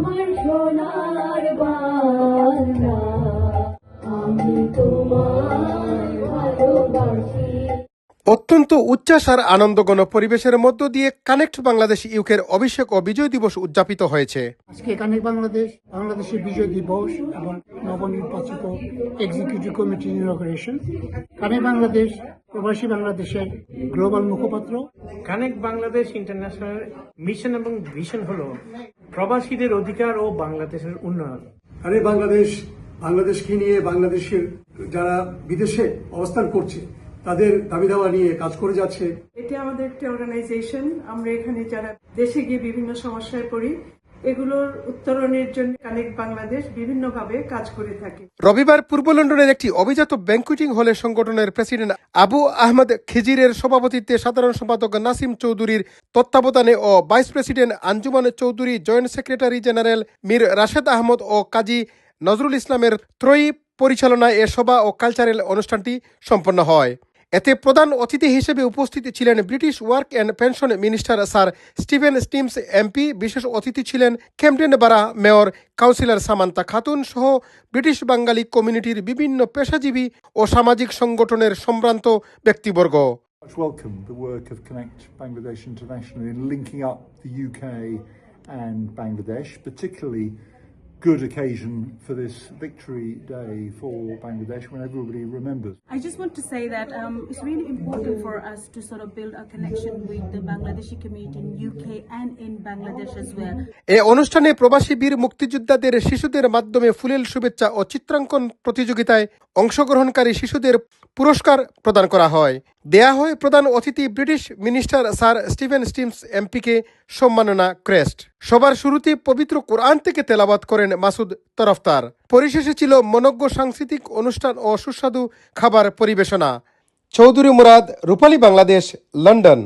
আমার সোনার বাংলা, আমি তোমায় ভালোবাসি। অত্যন্ত উচ্ছ্বাস আর আনন্দঘন পরিবেশের মধ্য দিয়ে কানেক্ট বাংলাদেশ ইউকের অভিষেক ও বিজয় দিবস উদযাপিত হয়েছে। আজকে কানেক্ট বাংলাদেশের বিজয় দিবস এবং নবনির্বাচিত এক্সিকিউটিভ কমিটির ইনঅগ্রেশন। কানেক্ট বাংলাদেশ প্রবাসী বাংলাদেশের গ্লোবাল মুখপাত্র। কানেক্ট বাংলাদেশ ইন্টারন্যাশনাল মিশন এবং ভিশন হলো প্রবাসীদের অধিকার ও বাংলাদেশের উন্নয়ন। কানেক্ট বাংলাদেশকে নিয়ে বাংলাদেশের যারা বিদেশে অবস্থান করছে তাদের দাবি দাওয়া নিয়ে কাজ করে যাচ্ছে। এটি আমাদের একটি অর্গানাইজেশন। আমরা এখানে যারা দেশে গিয়ে বিভিন্ন সমস্যায় পড়ি, এগুলোর উত্তরণের জন্য কানেক্ট বাংলাদেশ বিভিন্নভাবে কাজ করে থাকে। রবিবার পূর্ব লন্ডনের একটি অভিজাত ব্যাংকুয়েটিং হলে সংগঠনের প্রেসিডেন্ট আবু আহমদ খিজিরের সভাপতিত্বে সাধারণ সম্পাদক নাসিম চৌধুরীর তত্ত্বাবধানে ও vice president Anjuman Chowdhury, joint secretary general Mir Rashed Ahmad ও কাজী নজরুল ইসলামের ত্রয়ী পরিচালনায় এ সভা ও কালচারাল অনুষ্ঠানটি সম্পন্ন হয়। এতে প্রধান অতিথি হিসেবে উপস্থিত ছিলেন British work and pension minister sir Stephen stems MP. বিশেষ অতিথি ছিলেন ক্যাম্পডেন বারা মেয়র কাউন্সিলর সামান্তা খাতুন সহ ব্রিটিশ বাঙালি কমিউনিটির বিভিন্ন পেশাজীবী ও সামাজিক সংগঠনের সম্ভ্রান্ত ব্যক্তিবর্গ। Welcome the work of Connect Bangladesh International in linking up the UK and Bangladesh, particularly good occasion for this victory day for Bangladesh when everybody remembers. I just want to say that it's really important for us to sort of build a connection with the Bangladeshi community in UK and in Bangladesh as well. এই অনুষ্ঠানে প্রবাসী বীর মুক্তিযোদ্ধাদের শিশুদের মাধ্যমে ফুলেল শুভেচ্ছা ও চিত্রাঙ্কন প্রতিযোগিতায় অংশগ্রহণকারী শিশুদের পুরস্কার প্রদান করা হয়। দেয়া হয় প্রধান অতিথি British minister sir Stephen Timms এমপিকে সম্মাননা ক্রেস্ট। সবার শুরুতে পবিত্র কোরআন থেকে তেলাওয়াত করেন মাসুদ তরফদার। পরিশেষে ছিল মনোজ্ঞ সাংস্কৃতিক অনুষ্ঠান ও সুস্বাদু খাবার পরিবেশনা। চৌধুরী মুরাদ, রূপালী বাংলাদেশ, লন্ডন।